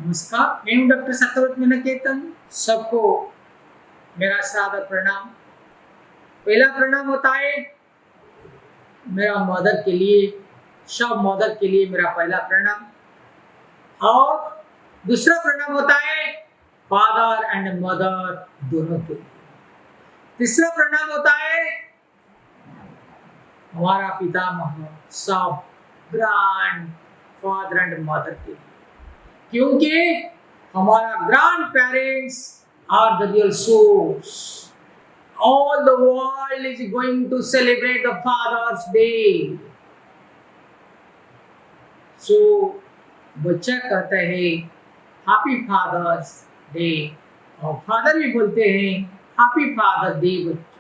नमस्कार, मैं हूँ डॉक्टर सत्यव्रत मीनाकेतन। सबको मेरा सादर प्रणाम। पहला प्रणाम होता है मेरा मदर के लिए, सब मदर के लिए मेरा पहला प्रणाम। और दूसरा प्रणाम होता है फादर एंड मदर दोनों के लिए। तीसरा प्रणाम होता है हमारा पितामह, सब ग्रैंड फादर एंड मदर के लिए, क्योंकि हमारा grandparents are the real source. All the world is going to celebrate the Father's Day. So, बच्चा कहता है हैप्पी फादर्स डे, और फादर भी बोलते हैं हैप्पी फादर डे बच्चा।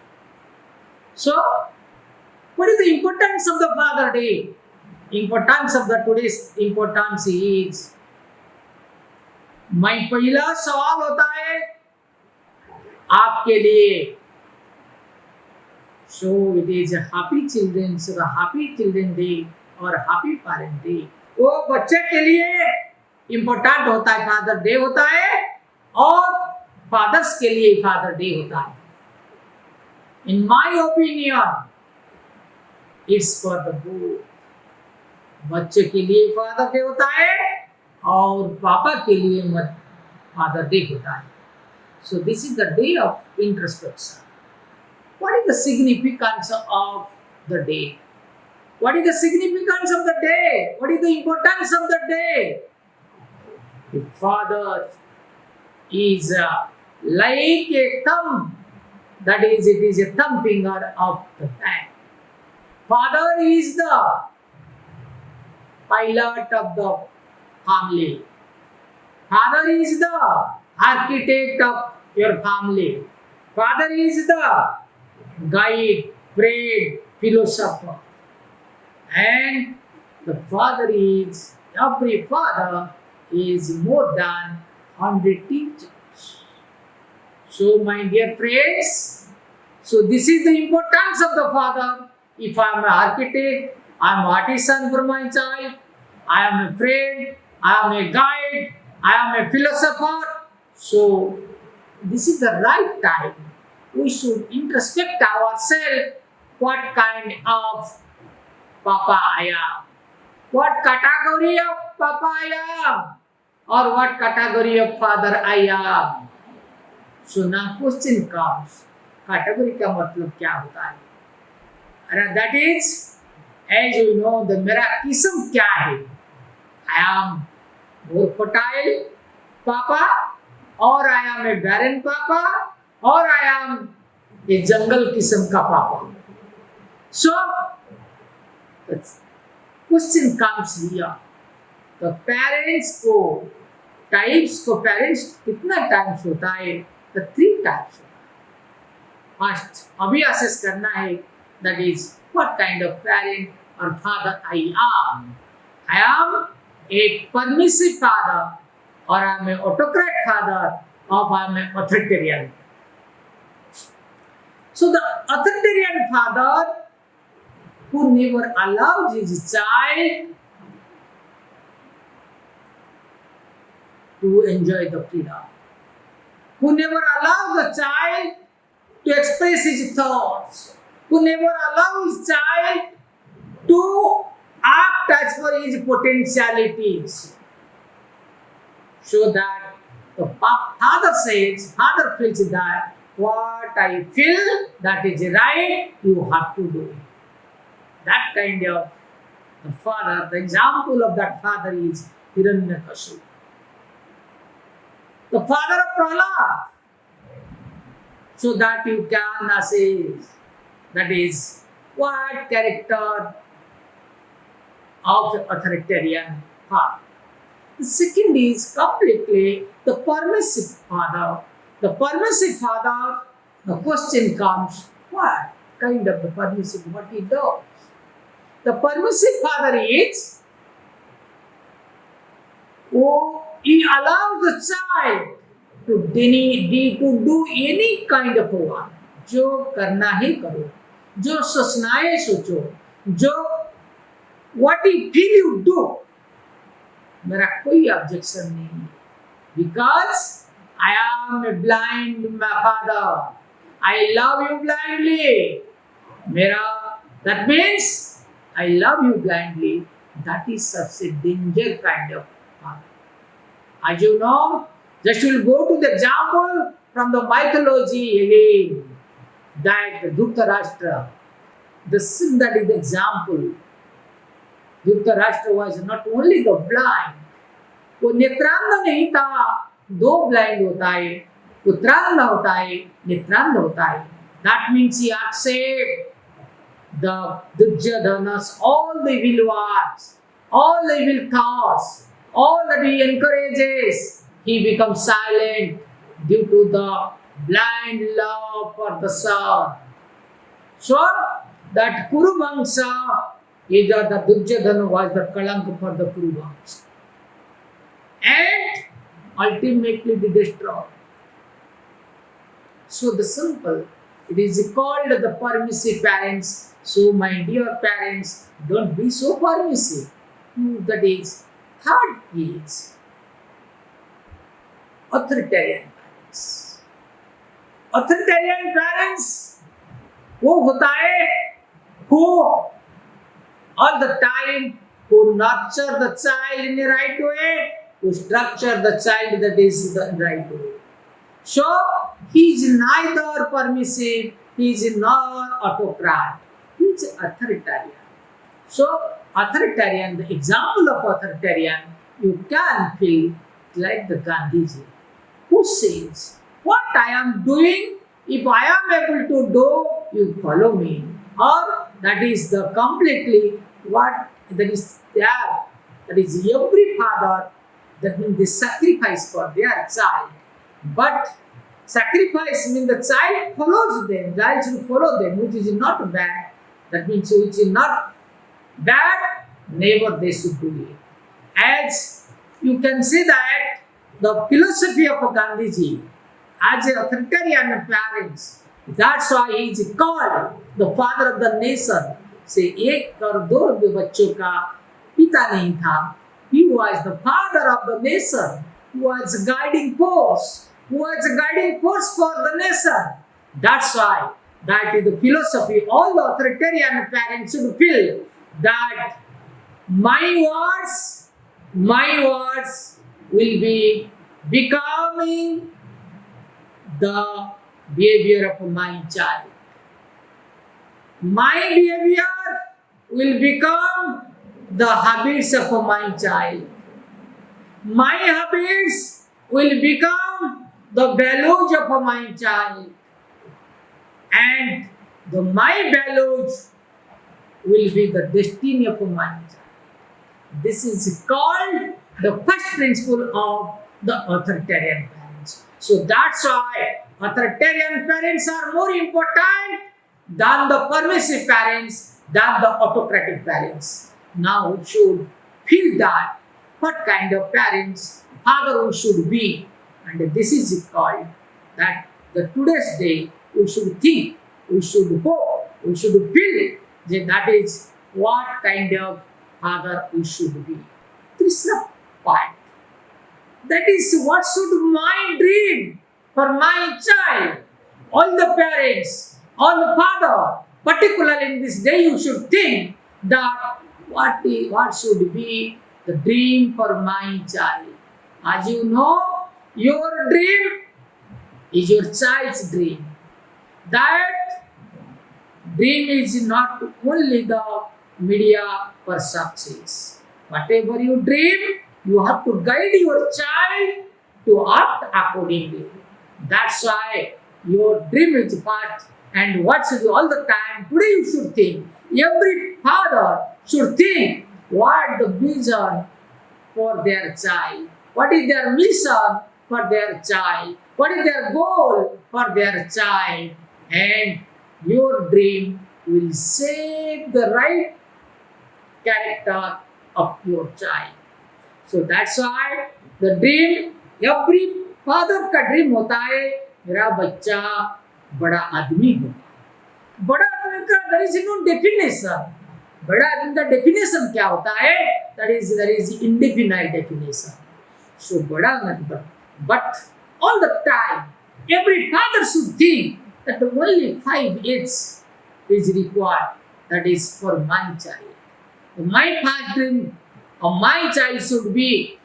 So, what is the importance of the Father Day? Importance of the today's importance is, मैं पहला सवाल होता है आपके लिए। So it is a happy children's day और happy parent day। वो बच्चे के लिए इम्पोर्टेंट होता है, फादर डे होता है, और फादर्स के लिए फादर डे होता है। In my opinion it's for the both. बच्चे के लिए फादर डे होता है और पापा के लिए फादर डे होता है। So this is the day of introspection. What is the significance of the day? What is the significance of the day? What is the importance of the day? The father is like a thumb, that is, it is a thumb finger of the hand. Father is the pilot of the family. Father is the architect of your family. Father is the guide, friend, philosopher. And the father is, every father is more than 100 teachers. So my dear friends, so this is the importance of the father. If I am an architect, I am an artisan for my child, I am a friend, I am a guide, I am a philosopher. So this is the right time. We should introspect ourselves, what kind of Papa I am, what category of Papa I am, or what category of Father I am. So now question comes, category का मतलब क्या होता है? And that is, as you know, the मेरा किस्म क्या है? I am more fertile Papa, or I am a barren Papa, or I am a jungle किस्म का Papa. So, the question comes here. The parents को types को parents कितना types होता है? The 3 types होता है. First, अभी assess करना है, that is, what kind of parent or father I am. I am a permissive father, or I am an autocrat father, or I am an authoritarian. So the authoritarian father who never allows his child to enjoy the freedom, who never allows the child to express his thoughts, who never allows his child to act as per his potentialities, so that the father says, father feels that what I feel that is right, you have to do. That kind of the father, the example of that father is Hiranyakashipu, the father of Prahlad. So that you can assess, that is, what character of the authoritarian father. The second is completely the permissive father. The permissive father, the question comes, what kind of the permissive, what he does? The permissive father is, he allows the child to do any kind of work. जो करना ही करो, जो सोचना है सोचो, जो what you feel you do. मेरा कोई ऑब्जेक्शन नहीं है। because I am a blind my father. I love you blindly. मेरा that means I love you blindly. That is such a danger kind of father. As you know, just will go to the example from the mythology again. That Dhritarashtra, that is the example. Dhritarashtra was not only the blind, वो नेत्रांध नहीं था, दो blind होता है, पुत्रांध होता है, नेत्रांध होता है. That means he accept the Duryodhana's all the evil words, all the evil thoughts, all that he encourages, he becomes silent due to the blind love for the son. So that Kuru Vamsa, either the Duryodhana was the kalank for the Kuru Vamsa, and ultimately they destroyed. So the simple, it is called the permissive parents. So my dear parents, don't be so permissive. That is third is authoritarian parents. Authoritarian parents वो होता है who all the time who nurture the child in the right way, who structure the child that is the right way. So he is neither permissive, he is not autocrat, he is authoritarian. So authoritarian, the example of authoritarian, you can feel like the Gandhiji, who says, what I am doing, if I am able to do, you follow me. Or that is the completely what that is there. That is every father, that means they sacrifice for their child. But sacrifice means the child follows them, child should follow them, which is not bad. That means which is not bad, never they should do it. As you can see that the philosophy of Gandhiji as an authoritarian parents, that's why he is called the father of the nation. Say, एक करोड़ बच्चों का पिता नहीं था. He was the father of the nation, who was guiding force, for the nation. That's why that is the philosophy. All the authoritarian parents should feel that my words will be becoming the behavior of my child. My behavior will become the habits of my child. My habits will become the values of my child. And my values will be the destiny of my child. This is called the first principle of the authoritarian parents. So that's why authoritarian parents are more important than the permissive parents, than the autocratic parents. Now we should feel that what kind of parents father we should be, and this is called that the today's day we should think, we should hope, we should feel that is what kind of father we should be. This is the point. That is what should my dream for my child. All the parents, all the father, particularly in this day, you should think that what should be the dream for my child. As you know, your dream is your child's dream. That dream is not only the media for success. Whatever you dream, you have to guide your child to act accordingly. That's why your dream is part. And what should you all the time? Today you should think. Every father should think what the vision for their child. What is their mission for their child? What is their goal for their child? And your dream will shape the right character of your child. So that's why the dream, every father का dream होता है मेरा बच्चा बड़ा आदमी होगा. बड़ा आदमी का there is no definition. बड़ा आदमी का definition क्या होता है? That is indefinite definition. So बड़ा मतलब But all the time, every father should think that only 5 years is required. That is for my child. My first dream of my child should be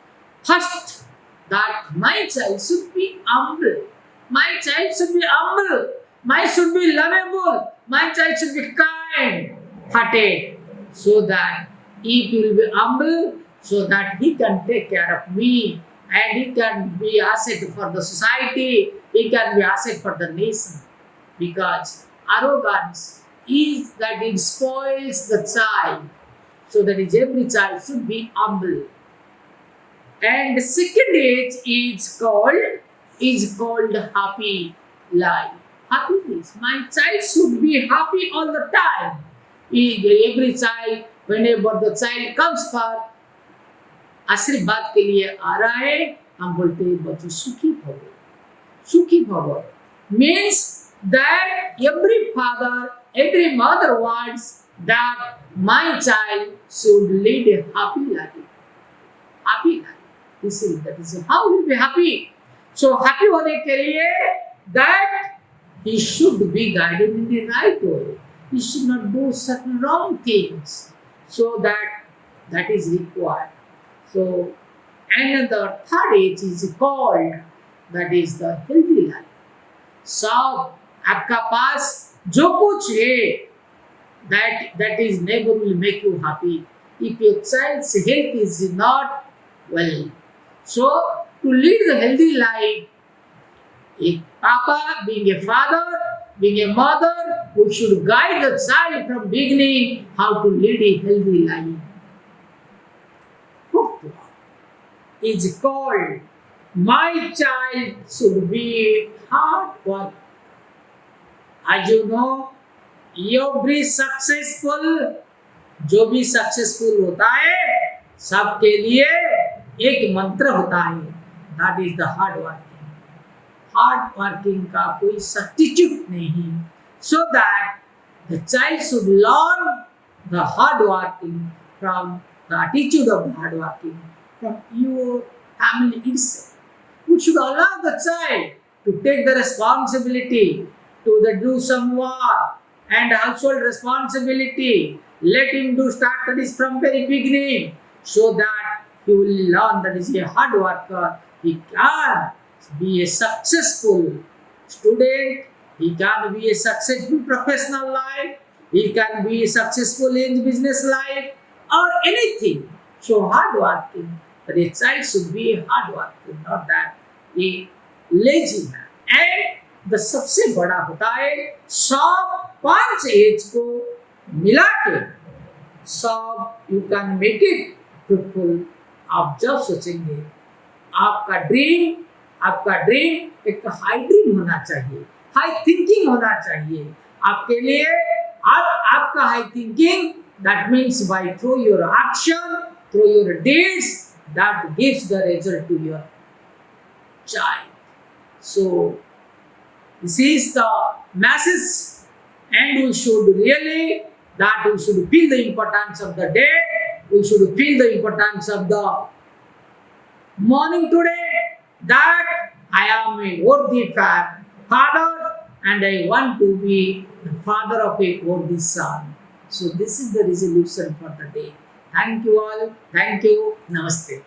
first that my child should be humble. My child should be humble. My should be lovable. My child should be kind hearted. So that he will be humble, so that he can take care of me and he can be asset for the society, he can be asset for the nation. Because arrogance is that it spoils the child. So that is every child should be humble. And the second age is called happy life. Happiness. My child should be happy all the time. Every child, whenever the child comes for आशीर्वाद के लिए आ रहा है, हम बोलते हैं बच्चों सुखी भव. सुखी भव means that every father, every mother wants that my child should lead a happy life. Happy life. That is how he will be happy. So happy होने के लिए that he should be guided in the right way. He should not do certain wrong things. So that is required. So another third age is called, that is the healthy life. सब आपका पास जो कुछ है that is never will make you happy if your child's health is not well. So to lead the healthy life, a papa being a father, being a mother, who should guide the child from beginning how to lead a healthy life. Is called, my child should be hard work. As you know, every successful, जो भी successful होता है सबके लिए एक मंत्र होता है, that is the hard working. Hard working का कोई substitute नहीं. So that the child should learn the hard working from the attitude of the hard working from your family itself. You should allow the child to take the responsibility to do some work and household responsibility. Let him start studies from very beginning, so that he will learn that is a hard worker. He can be a successful student. He can be a successful professional life. He can be successful in business life or anything. So hard working. But a child should be hard working, not that a lazy man. And the सबसे बड़ा होता है सब 5 as को मिला के सब you can make it fruitful. आप जब सोचेंगे आपका ड्रीम एक हाई ड्रीम होना चाहिए, हाई थिंकिंग होना चाहिए आपके लिए. आपका high thinking that means by through your action, through your deeds, that gives the result to your child. So this is the message, and we should feel the importance of the day. We should feel the importance of the morning today, that I am a worthy father and I want to be the father of a worthy son. So this is the resolution for the day. Thank you all. Thank you. Namaste.